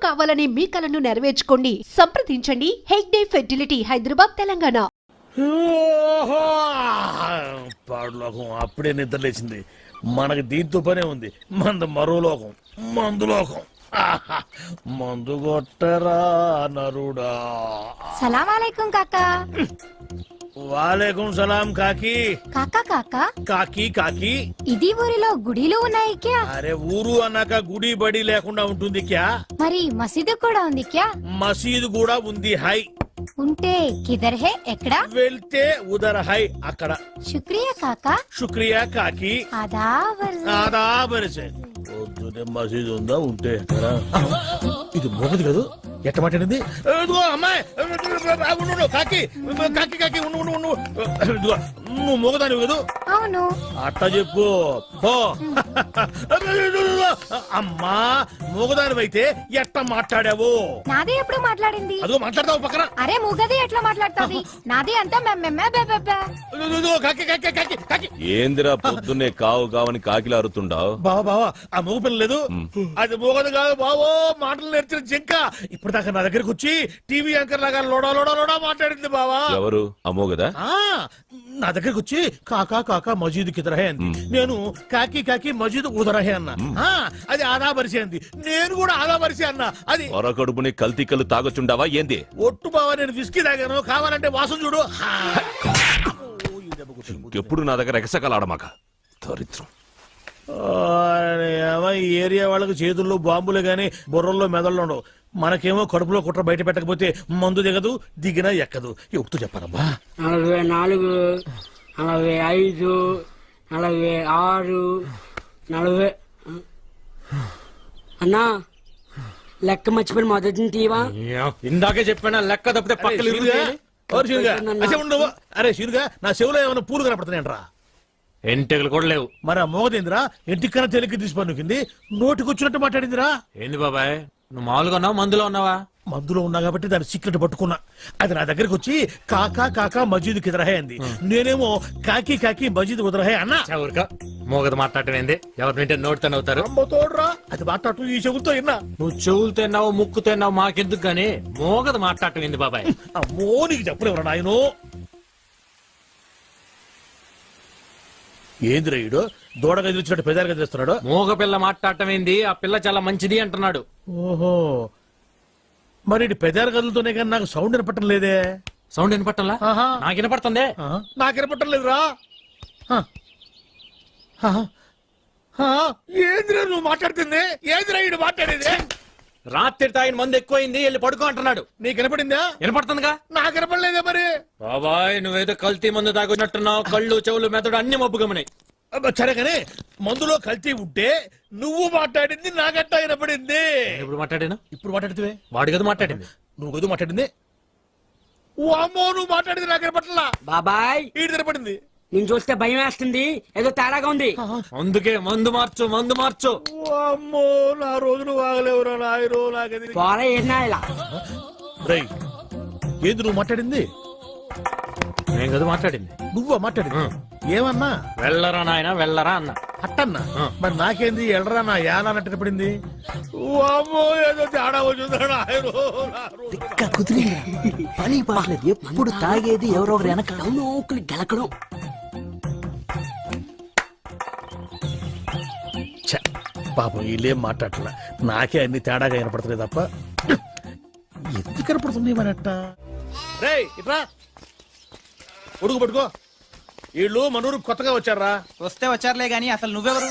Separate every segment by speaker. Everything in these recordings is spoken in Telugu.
Speaker 1: కావాలనే మీ కలను నెరవేర్చుకోండి. సంప్రదించండి హెగ్డే ఫెర్టిలిటీ, హైదరాబాద్, తెలంగాణ.
Speaker 2: పాడులోకం అప్పుడే నిద్ర లేచింది. మనకి దీంతో పనే ఉంది. మందు మరో లోకం, మందు లోకం. మందు కొట్టరా నరుడా.
Speaker 3: సలాం అలైకుం కాకా.
Speaker 2: వాలేకుం సలాం కాకి.
Speaker 3: కాకా కాకా
Speaker 2: కాకి కాకి.
Speaker 3: ఇది ఊరిలో గుడిలు ఉన్నాయి క్యా?
Speaker 2: అరే ఊరు అన్నాక గుడి బడి లేకుండా ఉంటుంది క్యా?
Speaker 3: మరి మసీదు కూడా ఉంది క్యా?
Speaker 2: మసీదు కూడా ఉంది. హై
Speaker 3: ఉంటే కిదర్ హే, ఎక్కడ?
Speaker 2: వెళ్తే ఉదర్ హై, అక్కడ.
Speaker 3: శుక్రియా కాకా.
Speaker 2: శుక్రియా కాకి.
Speaker 3: ఆదాబర్.
Speaker 2: పొద్దునే మసీదు ఉందా? ఉంటే ఎక్కడ? ఇది మోగదు కదా? ఎట్ట మాట్లాడింది? అమ్మాయి కాకి కాకి కాకి నువ్వు మోగదాని కదా?
Speaker 3: అవును.
Speaker 2: అట్ట చెప్పు. అమ్మా మోగదాని అయితే ఎట్ట మాట్లాడావు?
Speaker 3: నాదే ఎప్పుడు మాట్లాడింది?
Speaker 2: అదో మాట్లాడతావు పక్కన.
Speaker 3: అరే మూగది ఎట్లా మాట్లాడుతుంది? నాది అంతా
Speaker 2: కాకి కాకి కాకి కాకి.
Speaker 4: ఏందిరా పొద్దున్నే కావు కావని కాకిలా అరుతుండావు?
Speaker 2: బావా బావా ఆ మోగ పిల్ల లేదు, అది మోగదు కాదు బావో. మాటలు నేర్చిన జింక ఇప్పటిదాకా నా దగ్గరకు వచ్చి టీవీ యాంకర్ లాగా లోడా లోడా లోడా మాట్లాడింది బావా.
Speaker 4: ఎవరు అమ్మోగదా?
Speaker 2: నా దగ్గరకు వచ్చి కాకా కాకా మజీద్ కిదరహే అంది. నేను కాకి కాకి మజీద్ ఉదరహే అన్నా. అది ఆదా పరిచే అంది. నేను కూడా ఆదా పరిచే అన్నా. అది
Speaker 4: పొరకడుపుని కల్తీ కళ్ళు తాగొచ్చుండావా ఏంది?
Speaker 2: ఒట్టు బావా, నేను విస్కీ తాగాను. కావాలంటే వాసన చూడు.
Speaker 4: ఎప్పుడు నా దగ్గర ఎగసకలాడమాక దరిద్రం.
Speaker 2: ఈ ఏరియా వాళ్ళకి చేతుల్లో బాంబులే గాని బుర్రల్లో మెదళ్ళు ఉండవు. మనకేమో కడుపులో కుట్ర బయట పెట్టకపోతే మందు దిగదు, దిగినా ఎక్కదు. ఎప్పుడు చెప్పారమ్మా?
Speaker 5: 44, 45, 46, 40. అన్నా లెక్క మర్చిపోయిన మొదటి తీవా?
Speaker 6: ఇందాకే చెప్పాను లెక్క తప్పితే పక్కన.
Speaker 2: అరే శీరుగా, నా చెవులో ఏమైనా పూలు కనపడుతున్నాయంట్రా?
Speaker 6: ఎంటెగలు కూడా లేవు.
Speaker 2: మరి ఆ మోగదేంద్రా ఎంటికన్నా తేలిక తీసి పన్నుకింది, నోటికొచ్చినట్టు మాట్లాడిందిరా.
Speaker 6: ఏంది బాబాయ్, నువ్వు మామూలుగా ఉన్నావా మందులో ఉన్నావా?
Speaker 2: మందులో ఉన్నా కాబట్టి దాని సీక్రెట్ పట్టుకున్నా. అది నా దగ్గరకు వచ్చి కాకా కాకా మజీద్ కిదరహే అంది. నేనేమో కాకి కాకి మజీద్ ఉదరహే అన్నా.
Speaker 6: ఊరికా మోగదు మాట్లాడటం ఏంది? ఎవరు వింటే నోటితో అవుతారు.
Speaker 2: తోడురా, అది మాట్లాడటం ఈ చెవులతో విన్నా.
Speaker 6: నువ్వు చెవులు తిన్నావు ముక్కు తిన్నావు మాకెందుకు గానీ మోగదు మాట్లాడటం ఏంది బాబాయ్?
Speaker 2: అమ్మో నీకు చెప్పలేవరా నాయనో. ఏందిరా ఈడు దూడగా ఎదిరిచినట్టు పెదాలుగా చేస్తున్నాడు?
Speaker 6: మోగ పిల్ల మాట్లాడటం ఏంది? ఆ పిల్ల చాలా మంచిది అంటున్నాడు.
Speaker 2: ఓహో, మరి పెదాల గదులతోనే కానీ నాకు సౌండ్ వినపట్టం లేదే.
Speaker 6: సౌండ్ వినపట్టంలా? నాకు వినపడుతుంది.
Speaker 2: నాకు వినపట్టం లేదురా. ఏందిరా నువ్వు మాట్లాడుతుంది? ఏందిరా ఈడు మాట్లాడేది?
Speaker 6: రాత్రి తాగిన మందు ఎక్కువైంది, వెళ్ళి పడుకో అంటున్నాడు.
Speaker 2: నీకు వినపడిందా?
Speaker 6: వినపడుతుందిగా.
Speaker 2: నాకు వినపడలేదే. మరి
Speaker 6: బాబాయ్ నువ్వేదో కల్తీ మందు తాగున్నట్టున్నావు. కళ్ళు చెవులు మెదడు అన్ని మబ్బుగమనాయి.
Speaker 2: సరే కానీ మందులో కల్తీ ఉంటే నువ్వు మాట్లాడింది నాగట్టా వినపడింది.
Speaker 6: ఇప్పుడు మాట్లాడాను.
Speaker 2: ఇప్పుడు మాట్లాడితే
Speaker 6: వాడి కదా మాట్లాడింది.
Speaker 2: నువ్వు కదా మాట్లాడింది. ఓ అమ్మో, నువ్వు మాట్లాడింది నాకు వినపట్లా.
Speaker 5: బాబాయ్
Speaker 2: ఈడు వినపడింది.
Speaker 5: నేను చూస్తే భయం వేస్తుంది, ఏదో తేడాగా ఉంది.
Speaker 6: అందుకే మందు మార్చు, మందు మార్చు.
Speaker 2: అమ్మో, నా రోజులు వాగలేవురా నాయనో. నాకది
Speaker 5: పోరా ఏనా ఇలా.
Speaker 2: రేయ్, ఏంది నువ్వు మాట్లాడింది?
Speaker 6: నేను కదా మాట్లాడింది.
Speaker 2: నువ్వా మాట్లాడింది? ఏమన్నా?
Speaker 6: వెళ్ళరా నాయన వెళ్ళరా అన్న.
Speaker 2: అట్టన్నా? మరి నాకేంది ఎళ్ళరా నా యాన అన్నట్టు పడింది. అమ్మో, ఏదో తేడా వచ్చిందా
Speaker 7: పని పాటలేదు. ఎప్పుడు తాగేది ఎవరో వెనక గెలకడం.
Speaker 2: పాపం వీళ్ళేం మాట్లాడలే. నాకే అన్ని తేడాగా వినపడుతుంది తప్ప ఎందుకు కనపడుతుంది మనట్ట. రేయ్ ఇట్రా, ఉడుకు పట్టుకో. వీళ్ళు మనూరు కొత్తగా వచ్చారా?
Speaker 8: వస్తే వచ్చారులే గాని అసలు నువ్వెవరు?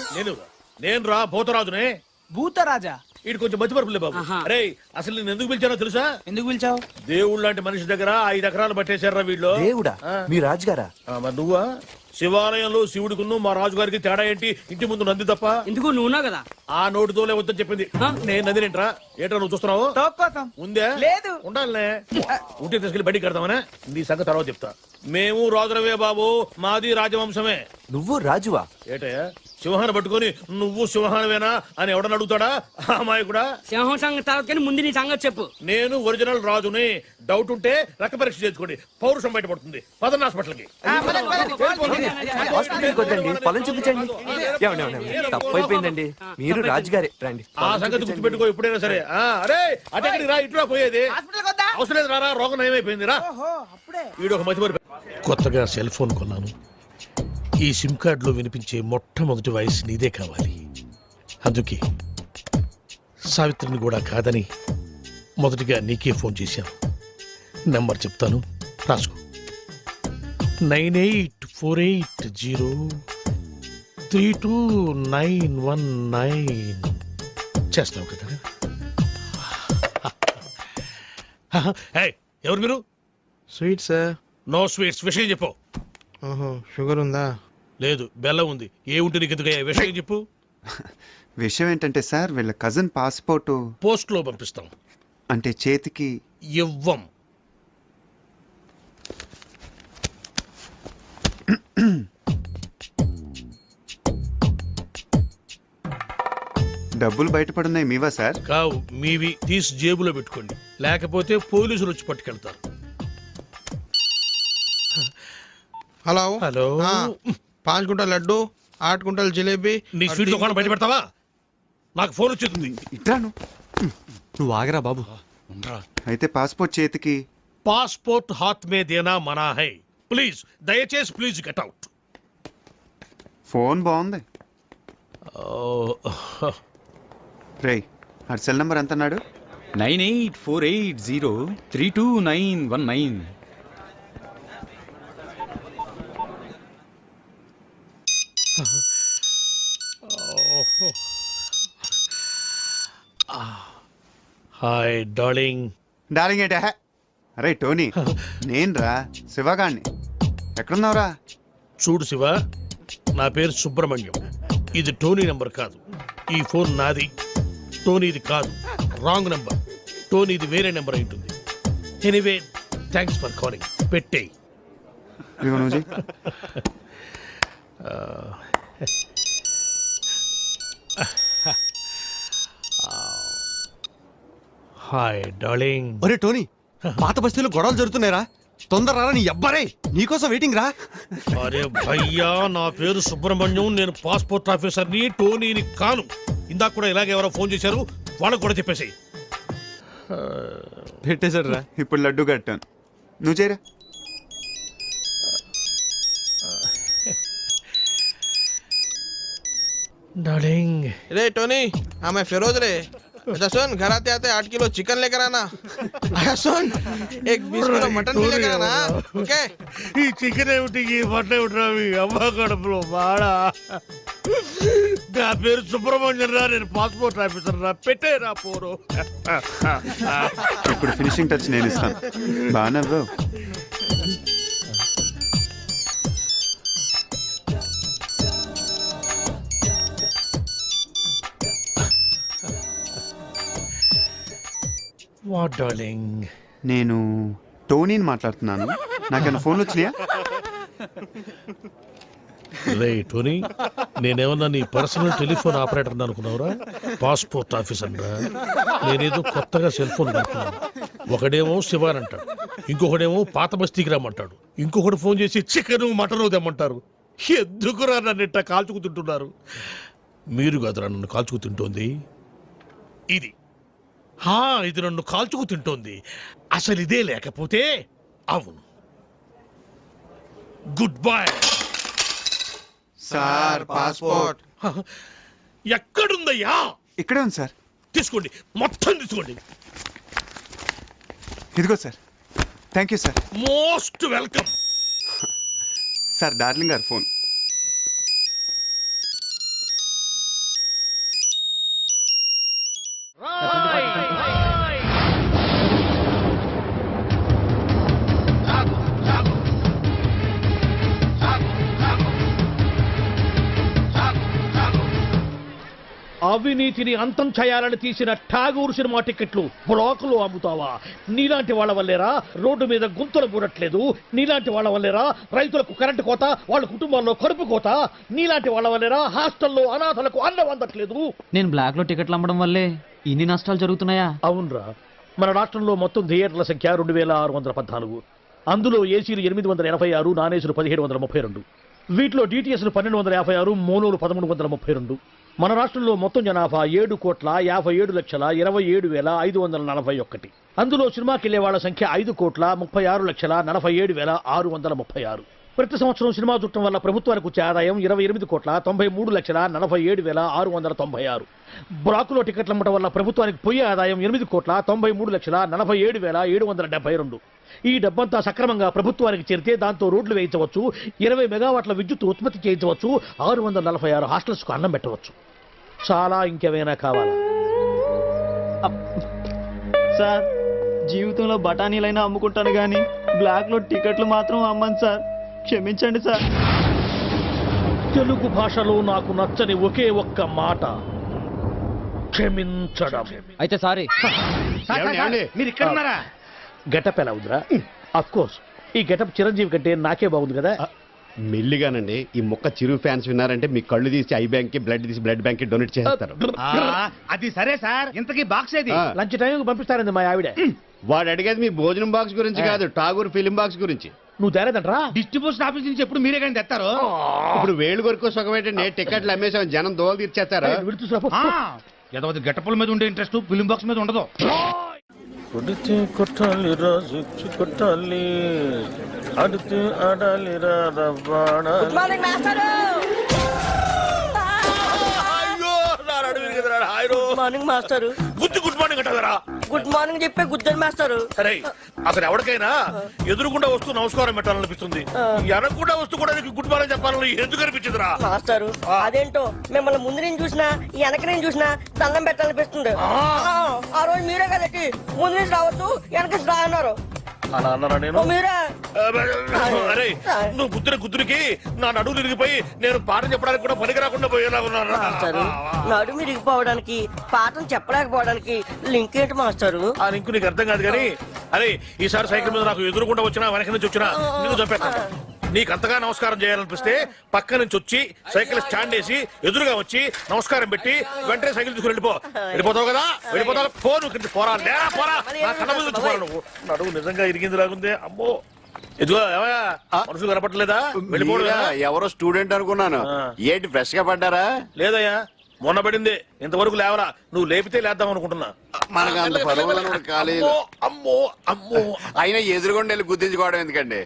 Speaker 2: నేను రా భూతరాజునే.
Speaker 8: భూతరాజా?
Speaker 2: వీడు కొంచెం మతిమరుపులే బాబు. రే, అసలు నేను ఎందుకు పిలిచానో తెలుసా?
Speaker 8: ఎందుకు పిలిచావు?
Speaker 2: దేవుడు లాంటి మనిషి దగ్గర 5 ఎకరాలు పట్టేశారా వీళ్ళు.
Speaker 7: దేవుడా? మీ రాజుగారా?
Speaker 2: మరి నువ్వా? శివాలయంలో శివుడికును మా రాజుగారికి తేడా ఏంటి? ఇంటి ముందు నంది తప్ప.
Speaker 5: ఎందుకు నువ్వునా కదా?
Speaker 2: ఆ నోటితోలే వద్దని చెప్పింది. నేను నందినేంట్రా? ఏంట్రా నువ్వు చూస్తున్నావు? ఉందే
Speaker 8: లేదు.
Speaker 2: ఉండాలనే. ఉంటే తీసుకెళ్లి బయటికి కడతామనే. నీ సంగతి తర్వాత చెప్తా. మేము రాజులవే బాబు, మాది రాజవంశమే.
Speaker 7: నువ్వు రాజువా?
Speaker 2: ఏటయ్యా సింహాన్ని పట్టుకొని నువ్వు సింహానవేనా అని ఎవడని అడుగుతాడా అమ్మాయి కూడా.
Speaker 5: సింహం సంగతి తర్వాత కానీ ముందు నీ సంగతి చెప్పు.
Speaker 2: నేను ఒరిజినల్ రాజుని. డౌట్ ఉంటే రక్త పరీక్ష చేసుకోండి, పౌరుషం బయటపడుతుంది. పదన్న హాస్పిటల్కి.
Speaker 7: హాస్పిటల్కి వద్దండి, పొలం చూపించండి. తప్పు అయిపోయిందండి, మీరు రాజుగారే రండి.
Speaker 2: ఆ సంగతి గుర్తుపెట్టుకో ఎప్పుడైనా సరే. అరే అటెక్కడికి రా, ఇటురా పోయేది. అవసరం లేదు, రారా, రోగం నయమైపోయింది రా. వీడు ఒక మధ్య కొత్తగా సెల్ ఫోన్ కొన్నాను. ఈ సిమ్ కార్డులో వినిపించే మొట్టమొదటి వాయిస్ నీదే కావాలి. అందుకే సావిత్రిని కూడా కాదని మొదటిగా నీకే ఫోన్ చేశాను. నంబర్ చెప్తాను, రాసుకో. 9848032919. చేస్తావు కదా? ఎవరు మీరు?
Speaker 9: Sweet sir.
Speaker 2: No sweets. విషయం చెప్పు.
Speaker 9: షుగర్ ఉందా?
Speaker 2: లేదు, బెల్లం ఉంది. ఏ ఉంటే నీకు ఎందుకయ్యా? విషయం చెప్పు.
Speaker 10: విషయం ఏంటంటే సార్, వీళ్ళ కజిన్ పాస్పోర్ట్
Speaker 2: పోస్ట్ లో పంపిస్తాం.
Speaker 10: అంటే చేతికి
Speaker 2: ఇవ్వం.
Speaker 10: డబ్బులు బయటపడున్నాయి మీవా సార్?
Speaker 2: కావు, మీవి. తీసి జేబులో పెట్టుకోండి, లేకపోతే పోలీసులు వచ్చి పట్టుకెళ్తారు.
Speaker 9: Hello
Speaker 2: hello.
Speaker 9: 5 గుంటల లడ్డు, 8 గుంటల జిలేబీ.
Speaker 2: నీ స్వీట్ దుకాణం బయట పెడతావా? నాకు ఫోన్ వచ్చేస్తుంది.
Speaker 10: ఇట్రాను, నువ్వు ఆగరా బాబు. అయితే పాస్పోర్ట్ చేతికి.
Speaker 2: పాస్పోర్ట్ హాత్ మే దేనా మనా హై. ప్లీజ్, దయచేసి ప్లీజ్ గెట్ అవుట్.
Speaker 10: ఫోన్ బాగుంది. రే, ఆ సెల్ నంబర్ ఎంత అన్నాడు?
Speaker 11: 9848032919.
Speaker 2: Hi darling.
Speaker 10: డార్లింగ్ ఏంటా? అరే టోనీ, నేను రా, శివగాణ్ణి. ఎక్కడున్నావురా?
Speaker 2: చూడు శివ, నా పేరు సుబ్రహ్మణ్యం. ఇది టోనీ నంబర్ కాదు. ఈ ఫోన్ నాది, టోనీది కాదు. Wrong number. టోనీది వేరే నెంబర్ అయి ఉంటుంది. Anyway, thanks for calling. పెట్టేయ్. Hi darling.
Speaker 11: ఒరే టోనీ, పాత బస్తీలో గొడవలు జరుగుతున్నాయిరా, తొందర రా, నీ అబ్బారే నీకోసం వెయిటింగ్ రా.
Speaker 2: అరే భయ్యా, నా పేరు సుబ్రహ్మణ్యం. నేను పాస్పోర్ట్ ఆఫీసర్ని, టోనీని కాను. ఇందాక కూడా ఇలాగే ఎవరో ఫోన్ చేశారు, వాళ్ళకు కూడా చెప్పేసి.
Speaker 11: పెట్టేశాడు రా.
Speaker 10: ఇప్పుడు లడ్డు కట్టాను, నువ్వు చేయరా.
Speaker 2: డార్లింగ్.
Speaker 9: रे टोनी, हाँ मैं फिरोज रे. अच्छा सुन, घर आते आते 8 किलो चिकन लेकर आना. अच्छा सुन, एक 20 किलो मटन भी लेकर आना. ओके?
Speaker 2: ఈ చికెన్ ఏమిటి, ఈ మటన్ ఏమిటి, మీ అమ్మ కడుపులో బాడా. నా పేరు సుబ్రహ్మణ్యం రా, నేను పాస్పోర్ట్ ఆఫీసర్ రా. పెట్టేరా పోరు.
Speaker 10: ఇప్పుడు ఫినిషింగ్ టచ్ నేను ఇస్తాను. బాగా
Speaker 2: వాట్ డార్లింగ్?
Speaker 10: నేను టోనీని మాట్లాడుతున్నాను. నాకన్నా ఫోన్లు వచ్చినాయా?
Speaker 2: రే టోనీ, నేనేమన్నా నీ పర్సనల్ టెలిఫోన్ ఆపరేటర్ అనుకున్నావురా? పాస్పోర్ట్ ఆఫీసర్ రా. నేనేదో కొత్తగా సెల్ ఫోన్ అనుకున్నాను. ఒకడేమో శివాన్ అంటాడు, ఇంకొకడేమో పాత బస్తీకి రమ్మంటాడు, ఇంకొకటి ఫోన్ చేసి చికెన్ మటన్ తెమ్మంటారు. ఎందుకురా నన్ను ఇట్ట కాల్చుకు తింటున్నారు? మీరు కాదురా నన్ను కాల్చుకు తింటోంది, ఇది. ఇది నన్ను కాల్చుకు తింటోంది. అసలు ఇదే లేకపోతే అవును. Good bye
Speaker 10: sir. పాస్పోర్ట్
Speaker 2: ఎక్కడుందయ్యా?
Speaker 10: ఇక్కడే ఉంది సార్.
Speaker 2: తీసుకోండి, మొత్తం తీసుకోండి.
Speaker 10: ఇదిగో sir. Thank you sir.
Speaker 2: Most welcome.
Speaker 10: Sir, darling గారు ఫోన్.
Speaker 2: అవినీతిని అంతం చేయాలని తీసిన ఠాగూర్ సినిమా టికెట్లు బ్లాక్ లో అమ్ముతావా? నీలాంటి వాళ్ళ వల్లేరా రోడ్డు మీద గుంతలు పూడట్లేదు? నీలాంటి వాళ్ళ వల్లేరా రైతులకు కరెంటు కోత, వాళ్ళ కుటుంబాల్లో కడుపు కోత? నీలాంటి వాళ్ళ వల్లేరా హాస్టల్లో అనాథలకు అన్నం అందట్లేదు?
Speaker 7: నేను బ్లాక్ లో టికెట్లు అమ్మడం వల్లే ఇన్ని నష్టాలు జరుగుతున్నాయా?
Speaker 2: అవునరా, మన రాష్ట్రంలో మొత్తం థియేటర్ల సంఖ్య 2614. అందులో ఏసీలు 886, నాన్ ఏసీలు 1732. వీటిలో డిటిఎస్లు 1256, మోనోలు 1332. మన రాష్ట్రంలో మొత్తం జనాభా 7,57,27,541. అందులో సినిమాకి వెళ్లే వాళ్ళ సంఖ్య 5,36,47,636. ప్రతి సంవత్సరం సినిమా చూడటం వల్ల ప్రభుత్వానికి వచ్చే ఆదాయం 28,93,47,696. బ్లాకులో టికెట్లు అమ్మటం వల్ల ప్రభుత్వానికి పోయే ఆదాయం 8,93,47,772. ఈ డబ్బంతా సక్రమంగా ప్రభుత్వానికి చేరితే దాంతో రోడ్లు వేయించవచ్చు, 20 మెగావాట్ల విద్యుత్ ఉత్పత్తి చేయించవచ్చు, 646 హాస్టల్స్కు అన్నం పెట్టవచ్చు. చాలా ఇంకేమైనా కావాలా?
Speaker 7: సార్, జీవితంలో బఠానీలైనా అమ్ముకుంటాను గానీ బ్లాక్ లో టికెట్లు మాత్రం అమ్మను సార్. క్షమించండి సార్.
Speaker 2: తెలుగు భాషలో నాకు నచ్చని ఒకే ఒక్క మాట క్షమించడం.
Speaker 7: అయితే సారీ.
Speaker 2: మీరు ఇక్కడ ఉన్నారా? గెటప్ ఎలా ఉందిరా? అఫ్ కోర్స్ ఈ గెటప్ చిరంజీవి కంటే నాకే బాగుంది కదా.
Speaker 11: మెల్లిగానండి. ఈ మొక్క చిరు ఫ్యాన్స్ విన్నారంటే మీ కళ్ళు తీసి ఐ బ్యాంక్ కి, బ్లడ్ తీసి బ్లడ్ బ్యాంక్ కి డొనేట్ చేస్తారు.
Speaker 8: అది సరే సార్, ఇంతకీ బాక్స్ ఏది?
Speaker 2: లంచ్ టైంకి పంపిస్తారండి మా ఆవిడ.
Speaker 11: వాడు అడిగేది మీ భోజనం బాక్స్ గురించి కాదు, ఠాగూర్ ఫిలిం బాక్స్ గురించి.
Speaker 2: నువ్వు తేలేదంటరా?
Speaker 8: డిస్ట్రిబ్యూషన్ ఆఫీస్ నుంచి ఎప్పుడు మీరే కానీ తెస్తారు.
Speaker 11: ఇప్పుడు వేలు కొరకు సుఖమేటండి. టికెట్లు అమ్మేసాం, జనం దోలు తీర్చేస్తారు.
Speaker 8: ఏదో గెటపుల మీద ఉండే ఇంట్రెస్ట్ ఫిలిం బాక్స్ మీద ఉండదు.
Speaker 2: కొడితే కొట్టాలి రాజు కొట్టాలి, ఆడితే ఆడాలి Rabada.
Speaker 5: Morning master.
Speaker 2: Good morning అంటారా?
Speaker 5: గుడ్ మార్నింగ్ చెప్పే గుద్దని మాస్టర్.
Speaker 2: సరే, అసలు ఎవరికైనా ఎదురుకుండా వస్తూ నమస్కారం పెట్టాలనిపిస్తుంది, ఎనకుండా వస్తూ కూడా గుడ్ మార్నింగ్ చెప్పాలని ఎందుకు అనిపించదురా?
Speaker 5: మాస్టర్ అదేంటో మిమ్మల్ని ముందు నేను చూసినా వెనక నేను చూసినా దండం పెట్టాలనిపిస్తుంది. ఆ రోజు మీరే కదండి ముందు నుంచి రావద్దు వెనక నుంచి రా అన్నారు.
Speaker 2: అలా అన్నారా? నేను
Speaker 5: మీరే
Speaker 2: అరే, నువ్వు గుద్దురికి నా నడువు తిరిగిపోయి నేను పాఠం చెప్పడానికి కూడా పనికి రాకుండా పోయేలా ఉన్నాను.
Speaker 5: నడుము ఇరిగిపోవడానికి పాఠం చెప్పలేకపోవడానికి లింక్ ఏంటి మాస్టారు?
Speaker 2: ఆ లింక్ నీకు అర్థం కాదు కానీ, అరే ఈసారి సైకిల్ మీద నాకు ఎదురుకుండా వచ్చినా వెనక నుంచి వచ్చినా నీకు చంపేస్తాను. నీకు అంతగా నమస్కారం చేయాలనిపిస్తే పక్క నుంచి వచ్చి సైకిల్ స్టాండ్ వేసి ఎదురుగా వచ్చి నమస్కారం పెట్టి వెంటనే సైకిల్ తీసుకుని వెళ్ళిపోతావు కదా. వెళ్ళిపోతావు పోరా పోరా, నా కళ్ళ ముందు వచ్చి పోరా. నువ్వు నడువు నిజంగా ఇరిగింది లాగుంది. అమ్మో, ఇదిగో మనుషులు కనపడలేదా? వెళ్ళిపోవడం.
Speaker 11: ఎవరో స్టూడెంట్ అనుకున్నాను. ఏంటి ఫ్రెష్ గా పడ్డారా?
Speaker 2: లేదయ్యా, మొన్న పడింది, ఇంతవరకు లేవరా. నువ్వు లేపితే లేద్దాం అనుకుంటున్నా.
Speaker 11: మనకు అంత పదవులను కాలేదు.
Speaker 2: అమ్మో అమ్మో,
Speaker 11: అయినా ఎదురుగొండ వెళ్ళి గుర్తించుకోవడం ఎందుకండి?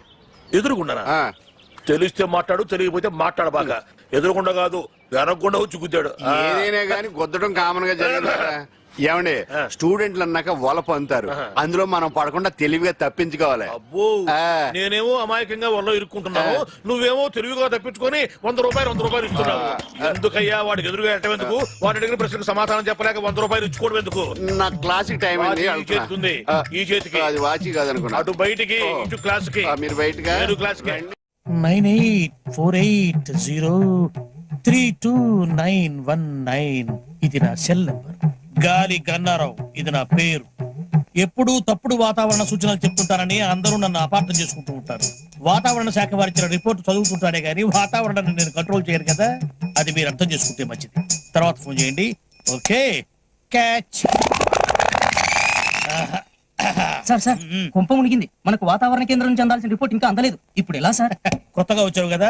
Speaker 2: ఎదురుకున్నానా? తెలిస్తే మాట్లాడు, తెలియకపోతే మాట్లాడు. బాగా ఎదురుకుండా కాదు, వెనకుండా వచ్చి గుద్దాడు.
Speaker 11: ఏదైనా గానీ గుద్దడం కామన్ గా జరిగింది. ఏమండి, స్టూడెంట్లు అన్నాక వలప అంటారు, అందులో మనం పడకుండా తెలివిగా తప్పించుకోవాలి.
Speaker 2: అబ్బో, నేనేమో అమాయకంగా వల్ల ఇరుక్కుంటున్నాను, నువ్వేమో తెలివిగా తప్పించుకొని 100 రూపాయలు ఇస్తున్నావు. ఎందుకయ్యా వాడికి ఎదురుగా వెళ్ళటం ఎందుకు? వాడి అడిగిన ప్రశ్నకు సమాధానం చెప్పలేక 100 రూపాయలు ఇచ్చుకోవడం ఎందుకు?
Speaker 11: నా క్లాసిక్ టైం
Speaker 2: ఈ చేతికి, ఈ చేతికి.
Speaker 11: అది వాచి కాదనుకున్నా.
Speaker 2: అటు బయటికి, ఇటు క్లాస్ కి.
Speaker 11: మీరు బయటగా
Speaker 2: క్లాస్ కి. 9848032919 ఇది నా సెల్ నంబర్. గాలి గన్నారావు ఇది నా పేరు. ఎప్పుడూ తప్పుడు వాతావరణ సూచనలు చెప్తుంటారని అందరూ నన్ను అపార్థం చేసుకుంటూ ఉంటారు. వాతావరణ శాఖ వారిచ్చిన రిపోర్ట్ చదువుతుంటానే గానీ వాతావరణాన్ని నేను కంట్రోల్ చేయను కదా. అది మీరు అర్థం చేసుకుంటే మంచిది. తర్వాత ఫోన్ చేయండి. Okay, catch.
Speaker 7: సార్ సార్, కుంప మునిగింది. మనకు వాతావరణ కేంద్రం నుంచి అందాల్సిన రిపోర్ట్ ఇంకా అందలేదు. ఇప్పుడు ఎలా సార్?
Speaker 2: కొత్తగా వచ్చావు కదా,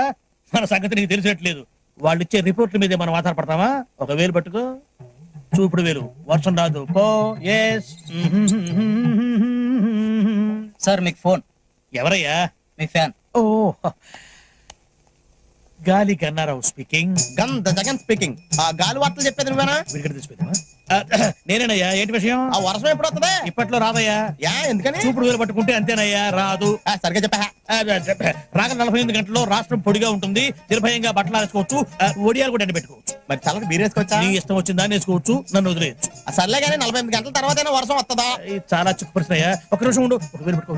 Speaker 2: మన సంగతి నీకు తెలిసేట్లేదు. వాళ్ళు ఇచ్చే రిపోర్ట్ల మీదే మనం ఆధారపడతామా? ఒక వేలు పట్టుకో, చూపుడు వేలు. వర్షం రాదు పో. ఎస్
Speaker 7: సార్, మీకు ఫోన్.
Speaker 2: ఎవరయ్యా?
Speaker 7: మీ ఫ్యాన్.
Speaker 2: ఓ, గాలి గన్నారావు స్పీకింగ్.
Speaker 8: జగన్ స్పీకింగ్. ఆ గాలి వార్తలు చెప్పేది నువ్వేనా?
Speaker 2: విరిగడ తీసిపోతావా? నేనేనయ్యా. ఏంటి విషయం?
Speaker 8: ఆ వర్షం ఎప్పుడు వస్తుంది?
Speaker 2: ఇప్పట్లో రాదయ్యా.
Speaker 8: ఎందుకని?
Speaker 2: చూపుడు వేలు పట్టుకుంటే అంతేనయ్యా, రాదు.
Speaker 8: సరిగ్గా చెప్పా.
Speaker 2: రాగ 48 గంటల్లో రాష్ట్రం పొడిగా ఉంటుంది, నిర్భయంగా బట్టలు వేసుకోవచ్చు, ఒడియాలు కూడా పెట్టుకోవచ్చు.
Speaker 8: మరి చల్లకి బీరేసుకోవచ్చా?
Speaker 2: నీ ఇష్టం వచ్చిందా వేసుకోవచ్చు, నన్ను వదిలేయచ్చు.
Speaker 8: సర్లే కానీ 48 గంటల తర్వాత వర్షం వస్తుందా?
Speaker 2: చాలా చిక్కు ప్రశ్న అయ్యా. ఒక నిమిషం ఉండు. ఒక వేలు పెట్టుకో.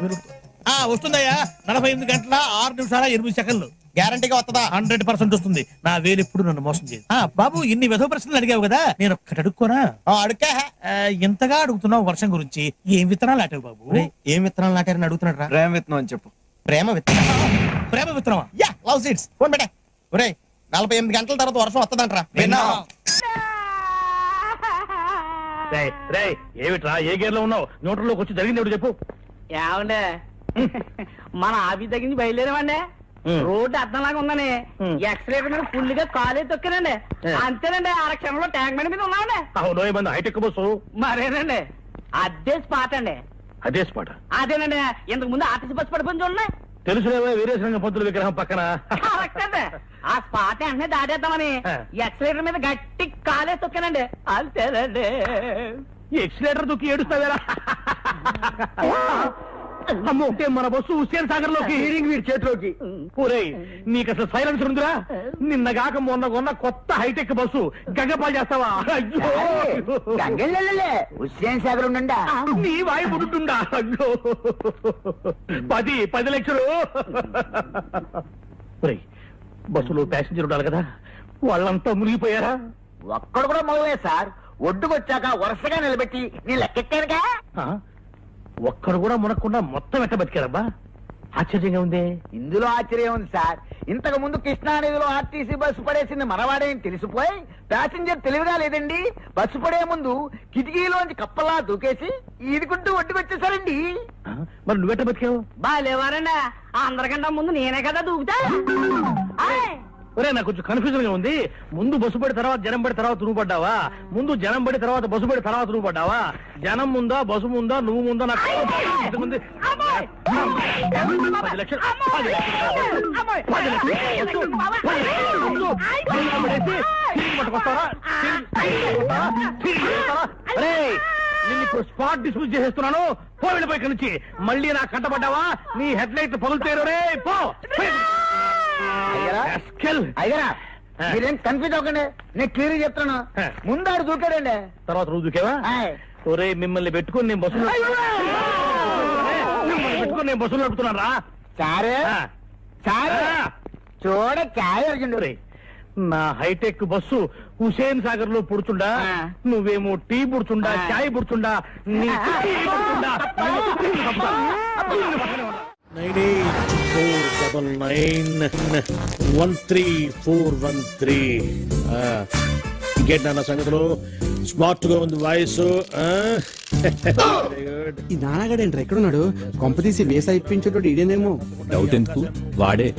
Speaker 2: వస్తుందయ్యా. 48 గంటల 6 నిమిషాల 8 సెకండ్లు.
Speaker 9: గ్యారంటీగా వస్తుందా?
Speaker 2: 100% వస్తుంది. నా వేలు ఎప్పుడు నన్ను మోసం చేయదు. బాబు ఇన్ని విధవ ప్రశ్నలు అడిగావు కదా, నేను ఒక్కటి అడుక్కోనా?
Speaker 9: అడుక్కా.
Speaker 2: ఇంతగా అడుగుతున్నావు వర్షం గురించి, ఏం విత్తనాలు నాటావు బాబు?
Speaker 9: ఏం విత్తనాలు నాటారని అడుగుతున్నాడు రా.
Speaker 10: ప్రేమ విత్తనం అని చెప్పు.
Speaker 9: ప్రేమ విత్తనం.
Speaker 2: ప్రేమ విత్తనమా?
Speaker 9: Yeah, love seeds. ఫోన్ పెట్టే. ఒరేయ్ 48 గంటల తర్వాత వర్షం వస్తుందంట్రా. విన్నా?
Speaker 2: ఏమిట్రా ఏ గేర్ లో ఉన్నావు? న్యూట్రల్లోకి వచ్చి జరిగింది ఎవడు చెప్పు.
Speaker 5: ఏమండే మన ఆఫీస్ దగ్గర నుంచి బయలుదేరామండి. రోడ్డు అర్థంలాగా ఉందని ఎక్సలేటర్ మీద ఫుల్ గా కాలే తొక్కానండి. అంతేనండి, అరక్షణంలో ట్యాంక్ బండి మీద ఉన్నామండి.
Speaker 2: అవును ఏమన్నా హైటెక్ బస్సు?
Speaker 5: మరేనండి అదే స్పాట్ అండి.
Speaker 2: అదే స్పాట్?
Speaker 5: అదేనండి, ఇంతకు ముందు ఆర్టీసీ బస్సు పడిపోయింది చూడండి.
Speaker 2: తెలుసులేవా వీరేశలింగ పంతుల విగ్రహం పక్కన.
Speaker 5: కరెక్ట్ అండి. ఆ స్పాట్ వెంటనే దాటేద్దామని ఎక్సలేటర్ మీద గట్టి కాలే తొక్కానండి. అంతేనండి.
Speaker 2: ఎక్సిలేటర్ దుక్కి ఏడుస్తావేరా? అమ్మో, మన బస్సు హుస్సేన్ సాగర్ లోకి, వీడి చేతిలోకి. ఒరేయ్ నీకు అసలు సైలెన్స్ ఉందిరా? నిన్నగాక మొన్న కొన్న కొత్త హైటెక్ బస్సు గంగపాలు చేస్తావా? అయ్యో
Speaker 5: హుస్సేన్ సాగర్ ఉండండి.
Speaker 2: నీ వాయి పుడుతుండా? అయ్యో 10 లక్షలు. ఒరేయ్ బస్సులో ప్యాసింజర్ ఉండాలి కదా, వాళ్ళంతా మునిగిపోయారా?
Speaker 5: ఒక్కడు కూడా మొదలలేదు సార్. ఒడ్డుకొచ్చాక వరుసగా నిలబెట్టి నేను లెక్కెట్టానుగా.
Speaker 2: ఒక్కడు కూడా మునక్కుండా మొత్తం ఎట్ట బతికారబ్బా? ఆశ్చర్యంగా ఉంది.
Speaker 5: ఇందులో ఆశ్చర్యం ఉంది సార్. ఇంతకు ముందు కృష్ణానదిలో ఆర్టీసీ బస్సు పడేసింది మనవాడేని తెలిసిపోయి ప్యాసింజర్ తెలివిగా లేదండి, బస్సు పడే ముందు కిటికీలోంచి కప్పలా దూకేసి ఈదుకుంటూ ఒడ్డుకొచ్చేసారండి.
Speaker 2: మరి నువ్వెట్ట బతికావు?
Speaker 5: బాలేవారండి, అందరికంటే ముందు నేనే కదా దూకుతా.
Speaker 2: ఒరే నాకు కొంచెం కన్ఫ్యూజన్ గా ఉంది. ముందు బస్సు పడి తర్వాత జనం పడి తర్వాత నువ్వు పడ్డావా? ముందు జనం పడి తర్వాత బస్సు పడి తర్వాత నువ్వు పడ్డావా? జనం ముందా బస్సు ముందా నువ్వు ముందా? నాకు 10 లక్షలు. 10 లక్షలు స్పాట్ డిస్మిస్ చేసేస్తున్నాను. పో వెళ్ళిపోయి ఇక్కడి నుంచి. మళ్ళీ నాకు కంటపడ్డావా నీ హెడ్ లైట్ పగులుతారు. రే పో.
Speaker 5: అయ్యారా మీరేం కన్ఫ్యూజ్ అవ్వకండి, నేను క్లియర్ చెప్తాను. ముందాడు దూకాడండి,
Speaker 2: తర్వాత రోజు దూకేవా? ఒరే మిమ్మల్ని పెట్టుకుని నేను బస్సు నడుపుతున్నాను రా.
Speaker 5: సారే సారే చూడ చాయ్
Speaker 2: ఒరే నా హైటెక్ బస్సు హుసేన్ సాగర్ లో పుడుచుండా, నువ్వేమో టీ పుడుచుండా, చాయ్ పుడుచుండా. 9849913413. ఇంకేంటి నాన్న సంగతులు? స్మార్ట్ గా ఉంది వాయిస్.
Speaker 10: ఈ నాన్నగాడేంట్రా ఎక్కడున్నాడు? కొంపతీసి వీసా ఇప్పించేటోడు ఇదేనేమో.
Speaker 6: డౌట్ ఎందుకు, వాడే.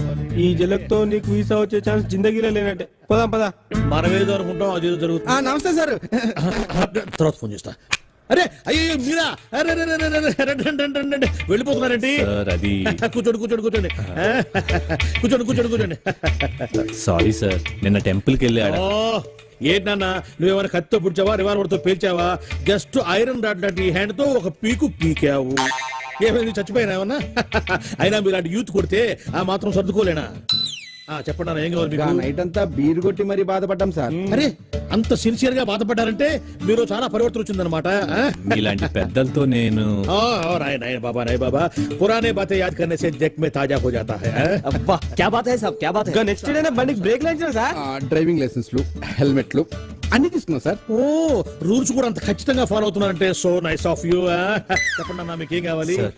Speaker 6: ఈ జలక్తో నీకు వీసా వచ్చే ఛాన్స్ జిందగీలో లేనట్టే. పదా
Speaker 2: మనమేదో అనుకుంటాం, అదేదో జరుగుతుంది.
Speaker 10: నమస్తే సార్.
Speaker 2: తర్వాత ఫోన్ చేస్తా. అరే అయ్యో మీరా? అరే వెళ్ళిపోతున్నారండి.
Speaker 6: అది
Speaker 2: కూర్చోండి కూర్చోండి కూర్చోండి కూర్చోండి కూర్చోండి కూర్చోండి.
Speaker 6: సారీ సార్, నిన్న టెంపుల్ కి వెళ్ళి
Speaker 2: ఏంటన్నా నువ్వేమైనా కత్తితో పుడిచావా, రివాల్వర్తో పేల్చావా? జస్ట్ ఐరన్ రాడ్ లాంటి హ్యాండ్ తో ఒక పీకు పీకావు. ఏమైంది, చచ్చిపోయినా ఏమన్నా? అయినా మీలాంటి యూత్ కొడితే ఆ మాత్రం సర్దుకోలేనా? చెప్పండి ఏం కావాలి మీకు?
Speaker 10: నైట్ అంతా బీరు కొట్టి మరీ బాధపడ్డాం సార్.
Speaker 2: అరే అంత సిన్సియర్ గా బాధపడ్డారంటే మీరు చాలా పరివర్తన వచ్చిందనమాట.
Speaker 6: ఇలాంటి పెద్దలతో నేను
Speaker 2: राय बाबा पुराने बातें याद करने से देख में ताजा हो जाता है.
Speaker 6: అబ్బా క్యా బాత్ హై సాబ్, క్యా బాత్ హై. నెక్స్ట్ డే బండికి బ్రేక్ లైన్స్ సార్.
Speaker 10: డ్రైవింగ్ లైసెన్స్లు, హెల్మెట్లు అన్ని తీసుకున్నాం సార్.
Speaker 2: ఓ రూల్స్ కూడా అంత ఖచ్చితంగా ఫాలో అవుతున్నారంటే సో నైస్ ఆఫ్ యూ. చెప్పండి అన్న మీకు ఏం కావాలి?
Speaker 6: సార్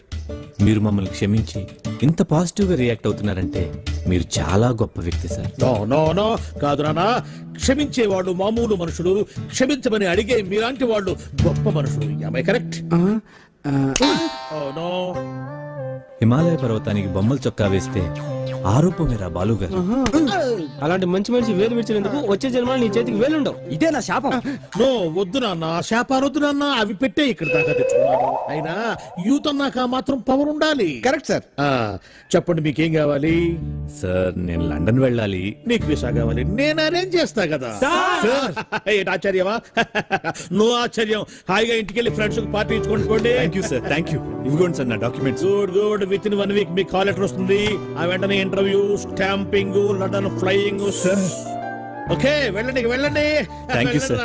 Speaker 6: మీరు మమ్మల్ని క్షమించి ఇంత పాజిటివ్ గా రియాక్ట్ అవుతున్నారంటే మీరు చాలా గొప్ప వ్యక్తి సార్.
Speaker 2: నో నో నో కాదు నాన్న, క్షమించే వాళ్ళు మామూలు మనుషులు, క్షమించమని అడిగే మీలాంటి వాళ్ళు గొప్ప మనుషులు. am I correct? Oh no.
Speaker 6: Himalaya పర్వతానికి బొమ్మల చొక్కా వేస్తే ఆరోపమేరా బాలు గారు. అలాంటి మంచి మనిషి వేలు విడిచినందుకు వచ్చే జన్మలో నీ చేతికి వేలుండవు. ఇదే నా శాపం.
Speaker 2: నో వద్దు నాన్న, శాపాలు వద్దు నాన్న, అవి పెట్టే ఇక్కడ దాకా తెచ్చుకున్నాను. అయినా యూత్ అన్నాక మాత్రం పవర్ ఉండాలి.
Speaker 10: Correct sir.
Speaker 2: చెప్పండి మీకేం కావాలి?
Speaker 6: సార్ నేను లండన్ వెళ్ళాలి.
Speaker 2: నీకు వీసా కావాలి, నేను అరేంజ్ చేస్తా కదా. ఏంటి ఆశ్చర్యమా? నువ్వు ఆశ్చర్యం. హాయిగా ఇంటికి వెళ్ళి ఫ్రెండ్స్ పార్టీ ఇచ్చుకోండి.
Speaker 6: Thank you sir, thank you. ఇవ్వండి సార్ నా documents.
Speaker 2: Good good. Within 1 week మీకు కాల్ లెటర్ వస్తుంది. ఆ వెంటనే interview, stamping, London flying. Okay వెళ్ళండి వెళ్ళండి.
Speaker 6: Thank you sir.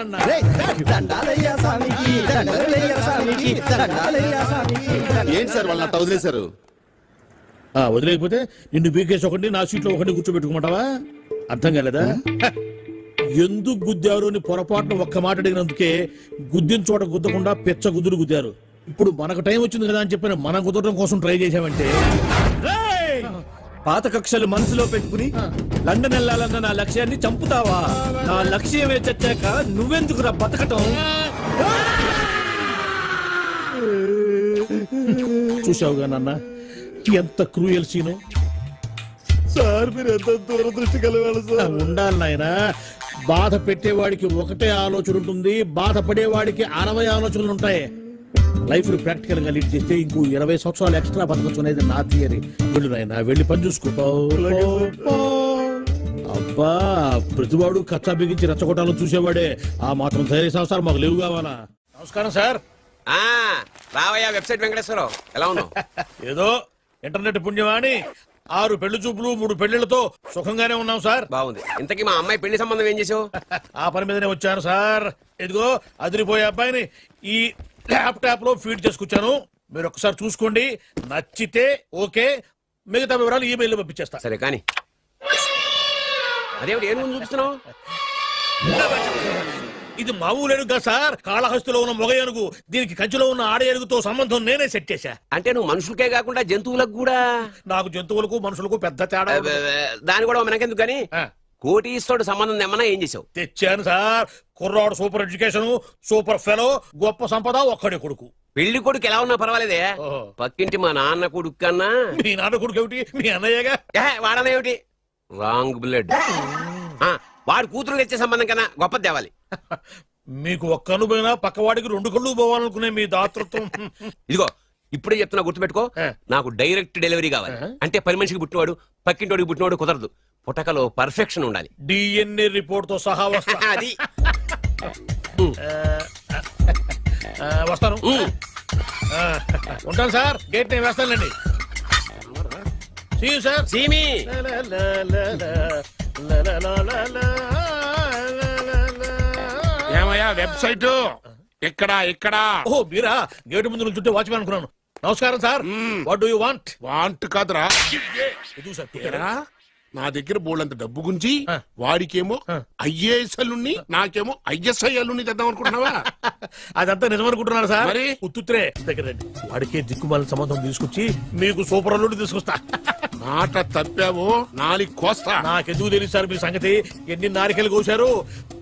Speaker 11: ఏంటి సార్ వాళ్ళ వదిలేశారు?
Speaker 2: వదిలేకపోతే నిన్ను బీకేసి ఒకటి నా సీట్లో ఒకటి కూర్చోబెట్టుకోమంటావా? అర్థం కాలేదా? ఎందుకు గుద్దారు అని పొరపాటున ఒక్క మాట అడిగినందుకే గుద్దిన చోట గుద్దకుండా పెచ్చ గుద్దులు గుద్దారు. ఇప్పుడు మనకు టైం వచ్చింది కదా అని చెప్పిన మనం కుదరడం కోసం ట్రై చేశామంటే
Speaker 6: పాత కక్షలు మనసులో పెట్టుకుని లండన్ వెళ్ళాలన్న నా లక్ష్యాన్ని చంపుతావా? నా లక్ష్యమే చచ్చాక నువ్వెందుకురా బతకటం?
Speaker 2: చూసావుగా నాన్న ఎంత క్రూయల్ సీను. సార్ మీరు ఎంత దూరదృష్టి కలవాలి సార్. ఉండాలి నాయనా. బాధ పెట్టేవాడికి ఒకటే ఆలోచన ఉంటుంది, బాధపడేవాడికి 60 ఆలోచనలు ఉంటాయి. లైఫ్ ని ప్రాక్టికల్ గా లీడ్ చేస్తే ఇంకో 20 సంవత్సరాలు ఎక్స్ట్రా బతకొచ్చు అనేది నా థియరీ. వెళ్ళు నాయనా, వెళ్ళి పని చూసుకో. అబ్బా, ప్రతివాడు కచ్చా బిగించి రెచ్చగొట్టాలని చూసేవాడే. ఆ మాత్రం ధైర్య సంవత్సరం మాకు లేవు కావాలా? నమస్కారం సార్.
Speaker 12: రావయ్యా వెబ్సైట్ వెంకటేశ్వరరావు, ఎలా ఉన్నావు?
Speaker 2: ఏదో ఇంటర్నెట్ పుణ్యమాని 6 పెళ్లి చూపులు 3 పెళ్లిళ్లతో సుఖంగానే ఉన్నాం సార్.
Speaker 12: బాగుంది. ఇంతకీ మా అమ్మాయి పెళ్లి సంబంధం ఏం చేసావు?
Speaker 2: ఆ పని మీదనే వచ్చాను సార్. ఇదిగో అదిరిపోయే అబ్బాయిని ఈ ల్యాప్టాప్ లో ఫీడ్ చేసుకొచ్చాను. మీరు ఒకసారి చూసుకోండి, నచ్చితే ఓకే, మిగతా వివరాలు ఈమెయిల్ లో పంపించేస్తా.
Speaker 12: సరే కానీ అదేమిటి ఏం చూపిస్తున్నావు?
Speaker 2: ఇది మామూలు ఏనుగు సార్, కాళహస్తిలో ఉన్న మొగ ఏనుగు. దీనికి కంచిలో ఉన్న ఆడ ఏనుగుతో సంబంధం నేనే సెట్ చేశా.
Speaker 12: అంటే నువ్వు మనుషులకే కాకుండా జంతువులకు కూడా?
Speaker 2: నాకు జంతువులకు మనుషులకు పెద్ద తేడా ఉండదు.
Speaker 12: దాని కూడా మనకెందుకు కానీ కోటీశ్వరుడు సంబంధం ఏమన్నా ఏం చేసావు?
Speaker 2: తెచ్చాను సార్. కుర్రాడు సూపర్ ఎడ్యుకేషన్, సూపర్ ఫెలో, గొప్ప సంపద, ఒక్కడే కొడుకు.
Speaker 12: పెళ్లి కొడుకు ఎలా ఉన్నా పర్వాలేదే, పక్కింటి మా నాన్న కొడుకు కన్నా.
Speaker 2: మీ నాన్న కొడుకు ఏమిటి? మీ అన్నయ్యగా.
Speaker 12: వాడనేమిటి? Wrong blood. వాడు కూతురు తెచ్చే సంబంధం కన్నా గొప్ప తేవాలి.
Speaker 2: మీకు ఒక్క కన్ను పోయినా పక్కవాడికి 2 కళ్ళు పోవాలనుకునే మీ దాతృత్వం.
Speaker 12: ఇదిగో ఇప్పుడే చెప్తున్నా, గుర్తుపెట్టుకో. నాకు డైరెక్ట్ డెలివరీ కావాలి. అంటే పని మనిషికి పుట్టినవాడు పక్కింటోడికి పుట్టినవాడు కుదరదు. పుట్టకలో పర్ఫెక్షన్ ఉండాలి.
Speaker 2: డిఎన్ఏ రిపోర్ట్ తో సహా వస్తా.
Speaker 12: అది
Speaker 2: వస్తాను. ఉంటాను సార్. గేట్ నేను వేస్తానండి. సార్
Speaker 12: సీమి
Speaker 8: ఏమయ్యా వెబ్సైట్ ఇక్కడ?
Speaker 2: ఓ మీరా? గేటు ముందు నుంచుంటే వాచ్మెన్ అనుకున్నాను. నమస్కారం sir. What do you want?
Speaker 8: Want కాదురా,
Speaker 2: ఎదుగు సార్.
Speaker 8: నా దగ్గర బోళ్ళంత డబ్బు గుంచి వాడికేమో ఐఏఎస్ అల్లుని, నాకేమో ఐఎస్ఐ అల్లుని తెద్దాం అనుకుంటున్నావా?
Speaker 2: అదంతా నిజం అనుకుంటున్నారు సార్.
Speaker 8: మరి
Speaker 2: ఉత్తుత్రే దగ్గర రండి. వాడికే దిక్కుమాల సంబంధం తీసుకొచ్చి మీకు సూపర్ అల్లుడు తీసుకొస్తా.
Speaker 8: మాట తప్పావో నాలుగు కోస్తా.
Speaker 2: నాకెందుకు తెలుసు సార్ మీ సంగతి. ఎన్ని నారికలు కోశారు.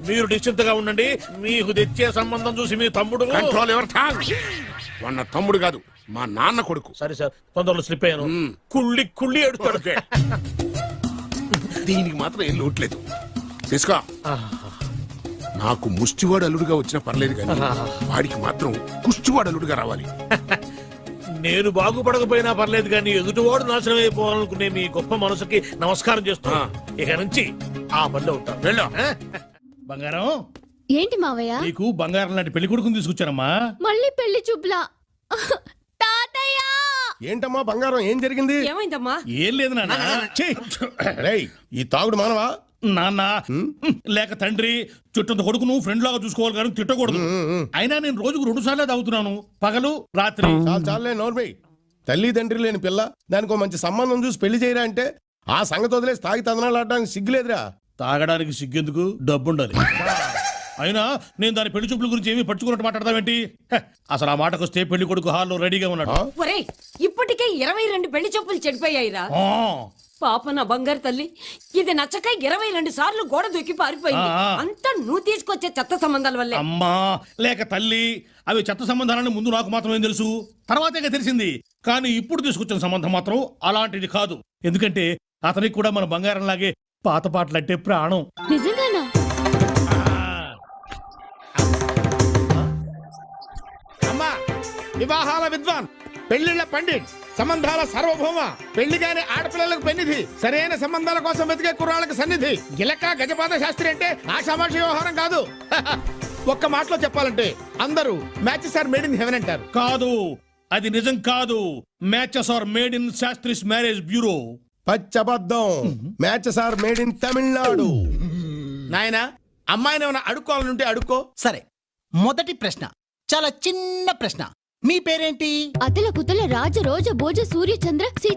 Speaker 2: మీరు నిశ్చింతగా ఉండండి. మీకు తెచ్చే సంబంధం చూసి మీ తమ్ముడు.
Speaker 8: Control everything. వాడు నా తమ్ముడు కాదు, మా నాన్న కొడుకు.
Speaker 2: సరే సార్, తొందరలో స్లిప్ అయ్యాను. కుళ్ళి ఎడుతాడు.
Speaker 8: దీనికి మాత్రం ఏం లోట్లేదు. తీసుకో. నాకు ముష్టివాడు అల్లుడుగా వచ్చినా పర్లేదు కానీ వాడికి మాత్రం కుష్టివాడు అల్లుడుగా రావాలి.
Speaker 2: నేను బాగుపడకపోయినా పర్లేదు కానీ ఎదుటివాడు నాశనం అయిపోవాలనుకునే మీ గొప్ప మనసుకి నమస్కారం చేస్తున్నా. ఇక నుంచి ఆ పనిలో ఉంటాను. వెళ్ళు. బంగారం.
Speaker 3: ఏంటి మావయ్య?
Speaker 2: నీకు బంగారం లాంటి పెళ్లి కొడుకుని తీసుకొచ్చానమ్మా.
Speaker 3: మళ్ళీ పెళ్లి చూపులా? తాతయ్య!
Speaker 8: ఏంటమ్మా బంగారం, ఏం జరిగింది?
Speaker 3: ఏమైందమ్మా?
Speaker 2: ఏం లేదు నాన్న.
Speaker 8: ఈ తాగుడు మానవా?
Speaker 2: నాన్న లేక తండ్రి చుట్టంత కొడుకును ఫ్రెండ్ లాగా చూసుకోవాలి కానీ తిట్టకూడదు. అయినా నేను రోజుకు 2 సార్లు తాగుతున్నాను, పగలు రాత్రి.
Speaker 8: చాలే నోర్మై. తల్లి తండ్రి లేని పిల్ల, దానికి మంచి సంబంధం చూసి పెళ్లి చేయరా అంటే ఆ సంగతి వదిలేసి తాగి తదనాలు ఆడడానికి సిగ్గులేదురా?
Speaker 2: తాగడానికి సిగ్గెందుకు, డబ్బుండాలి. అయినా నేను దాని పెళ్లి చూపుల గురించి ఏమీ పట్టుకున్నట్టు మాట్లాడతావేంటి? అసలు ఆ మాటకు వస్తే పెళ్లి కొడుకు హాల్లో రెడీగా ఉన్నాడు.
Speaker 3: ఇప్పటికే 22 పెళ్లి చూపులు చెడిపోయాయిరా. పాప నా బంగారు తల్లి, ఇది నచ్చక 22 సార్లు గోడ దూకి పారిపోయింది. అంతా నువ్వు తీసుకొచ్చే చెత్త సంబంధాల వల్లే.
Speaker 2: అమ్మా లేక తల్లి, అవి చెత్త సంబంధాలని ముందు నాకు మాత్రమే తెలుసు, తర్వాతే తెలిసింది. కానీ ఇప్పుడు తీసుకొచ్చిన సంబంధం మాత్రం అలాంటిది కాదు. ఎందుకంటే అతనికి కూడా మన బంగారం లాగే పాత పాటలంటే ప్రాణం.
Speaker 3: నిజంగానా?
Speaker 8: అమ్మా వివాహాల విద్వాన్, పెళ్లిళ్ల పండిట్, సంబంధాల సార్వభౌమ, పెళ్లి కాని ఆడపిల్లలకు పెన్నిధి, సరైన సంబంధాల కోసం వెతికే కుర్రాళ్ళకి సన్నిధి, గిలక గజపాద శాస్త్రి అంటే ఆషామాషి వ్యవహారం కాదు. ఒక్క మాటలో చెప్పాలంటే అందరూ matches are made in heaven అంటారు.
Speaker 2: కాదు, అది నిజం కాదు. Matches are made in Shastri's marriage bureau.
Speaker 8: పచ్చబద్ధం. Matches are made in Tamil Nadu. నాయనా, అమ్మాయిని ఏమైనా అడుక్కోవాలంటే అడుక్కో.
Speaker 5: సరే, మొదటి ప్రశ్న చాలా చిన్న ప్రశ్న. మీ పేరేంటి?
Speaker 3: అతల కుతల రాజ రోజ భోజ సూర్య చంద్ర